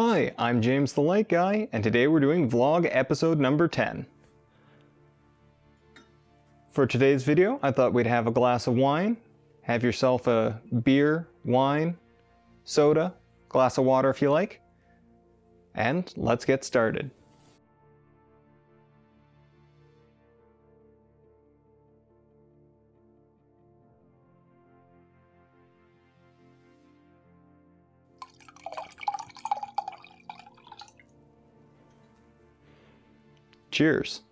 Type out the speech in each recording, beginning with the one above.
Hi, I'm James the Light Guy, and today we're doing vlog episode number 10. For today's video, I thought we'd have a glass of wine, have yourself a beer, wine, soda, glass of water if you like, and let's get started. Cheers.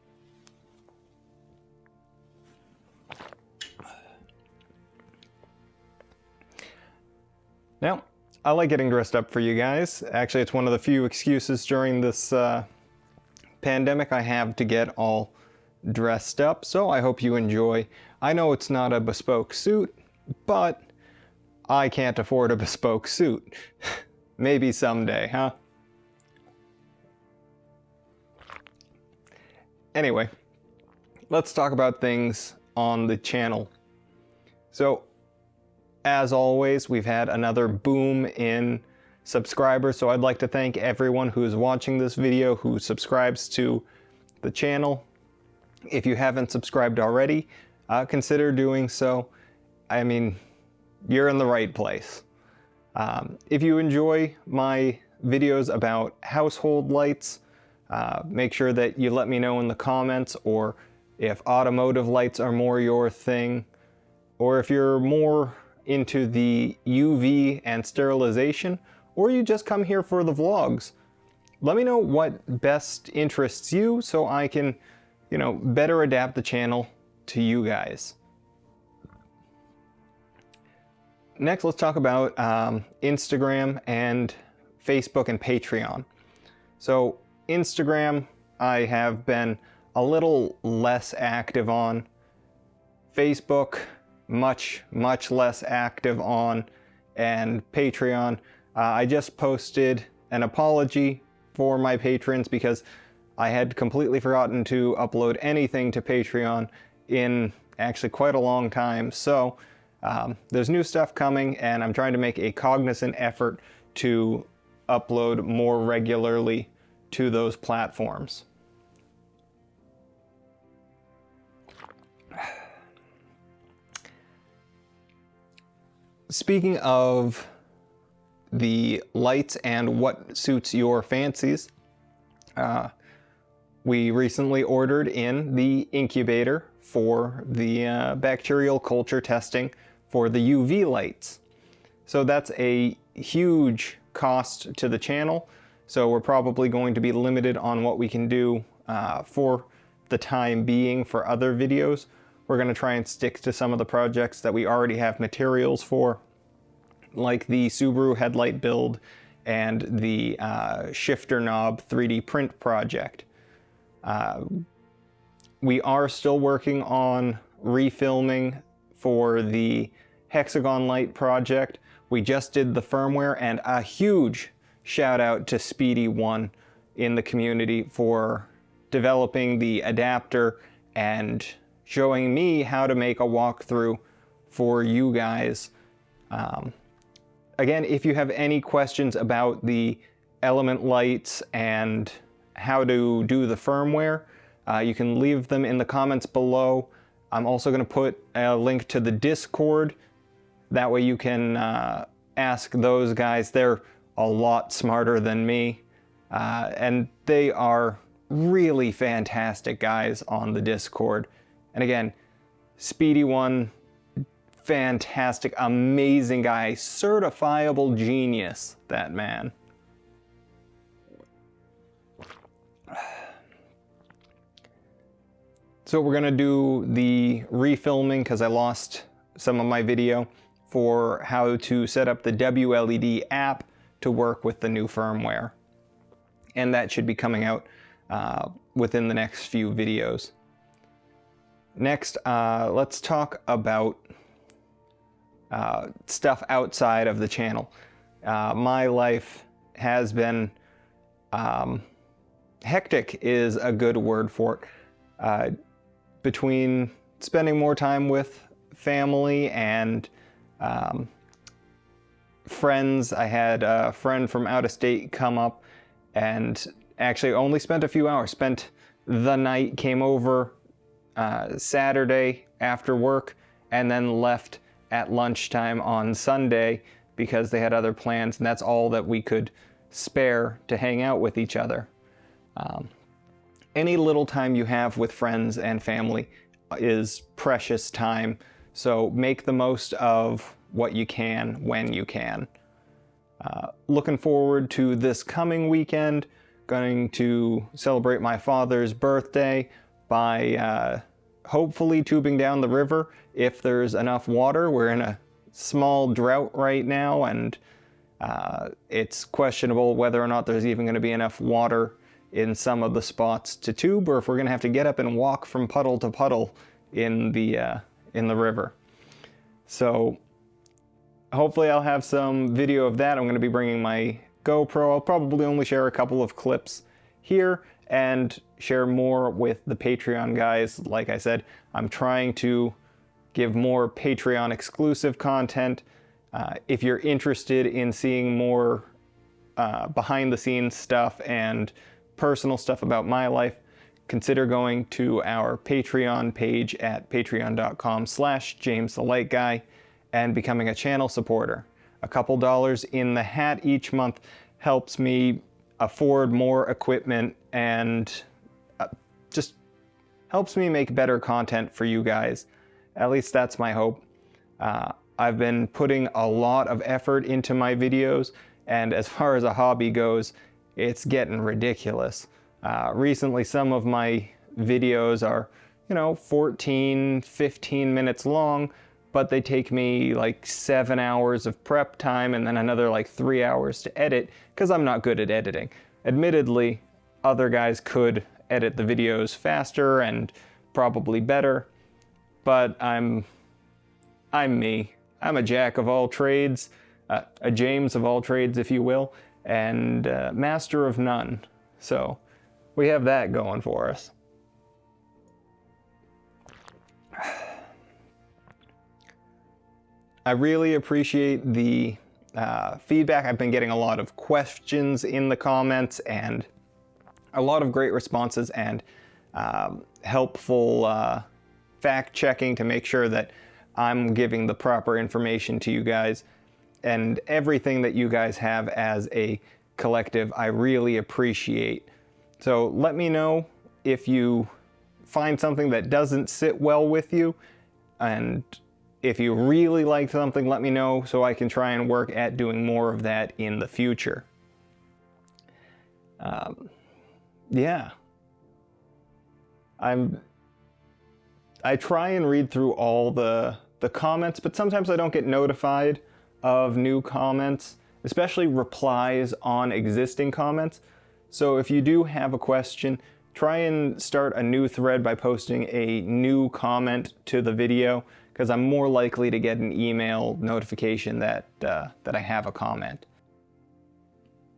Now, I like getting dressed up for you guys. Actually, it's one of the few excuses during this pandemic I have to get all dressed up, so I hope you enjoy. I know it's not a bespoke suit, but I can't afford a bespoke suit. Maybe someday, huh? Anyway, let's talk about things on the channel. So, as always, we've had another boom in subscribers, so I'd like to thank everyone who is watching this video, who subscribes to the channel. If you haven't subscribed already, consider doing so. I mean, you're in the right place. If you enjoy my videos about household lights, make sure that you let me know in the comments, or if automotive lights are more your thing, or if you're more into the UV and sterilization, or you just come here for the vlogs. Let me know what best interests you so I can, better adapt the channel to you guys. Next, let's talk about Instagram and Facebook and Patreon. So, Instagram, I have been a little less active on. Facebook, much less active on. And Patreon, I just posted an apology for my patrons because I had completely forgotten to upload anything to Patreon in actually quite a long time. So there's new stuff coming, and I'm trying to make a cognizant effort to upload more regularly to those platforms. Speaking of the lights and what suits your fancies, we recently ordered in the incubator for the bacterial culture testing for the UV lights. So that's a huge cost to the channel. So we're probably going to be limited on what we can do for the time being for other videos. We're going to try and stick to some of the projects that we already have materials for, like the Subaru headlight build and the shifter knob 3D print project. We are still working on refilming for the hexagon light project. We just did the firmware, and a huge shout out to Speedy1 in the community for developing the adapter and showing me how to make a walkthrough for you guys. Again, if you have any questions about the element lights and how to do the firmware, you can leave them in the comments below. I'm also going to put a link to the Discord. That way you can ask those guys. They're a lot smarter than me, and they are really fantastic guys on the Discord. And again, Speedy1, fantastic, amazing guy, certifiable genius, that man. So we're gonna do the refilming because I lost some of my video for how to set up the WLED app to work with the new firmware. And that should be coming out within the next few videos. Next, let's talk about stuff outside of the channel. My life has been hectic is a good word for it. Between spending more time with family and friends. I had a friend from out of state come up and actually only spent a few hours, spent the night, came over Saturday after work, and then left at lunchtime on Sunday because they had other plans, and that's all that we could spare to hang out with each other. Any little time you have with friends and family is precious time, so make the most of what you can when you can. Looking forward to this coming weekend. Going to celebrate my father's birthday by hopefully tubing down the river if there's enough water. We're in a small drought right now, and it's questionable whether or not there's even going to be enough water in some of the spots to tube, or if we're going to have to get up and walk from puddle to puddle in the river. So hopefully I'll have some video of that. I'm going to be bringing my GoPro. I'll probably only share a couple of clips here and share more with the Patreon guys. Like I said, I'm trying to give more Patreon exclusive content. If you're interested in seeing more behind the scenes stuff and personal stuff about my life, consider going to our Patreon page at patreon.com/JamesTheLightGuy and becoming a channel supporter. A couple dollars in the hat each month helps me afford more equipment and just helps me make better content for you guys. At least that's my hope. I've been putting a lot of effort into my videos, and as far as a hobby goes, it's getting ridiculous. Recently, some of my videos are, 14, 15 minutes long, but they take me like 7 hours of prep time and then another like 3 hours to edit because I'm not good at editing. Admittedly, other guys could edit the videos faster and probably better, but I'm me. I'm a jack of all trades, a James of all trades, if you will, and master of none. So we have that going for us. I really appreciate the feedback. I've been getting a lot of questions in the comments and a lot of great responses and helpful fact checking to make sure that I'm giving the proper information to you guys, and everything that you guys have as a collective I really appreciate. So let me know if you find something that doesn't sit well with you, and if you really like something, let me know so I can try and work at doing more of that in the future. Yeah. I try and read through all the comments, but sometimes I don't get notified of new comments, especially replies on existing comments. So if you do have a question, try and start a new thread by posting a new comment to the video, because I'm more likely to get an email notification that I have a comment.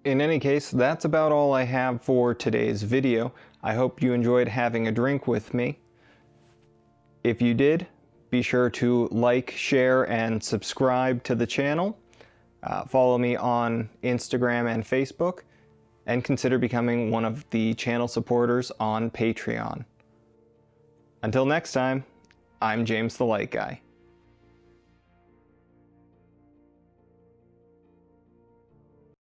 In any case, that's about all I have for today's video. I hope you enjoyed having a drink with me. If you did, be sure to like, share, and subscribe to the channel. Follow me on Instagram and Facebook, and consider becoming one of the channel supporters on Patreon. Until next time, I'm James the Light Guy.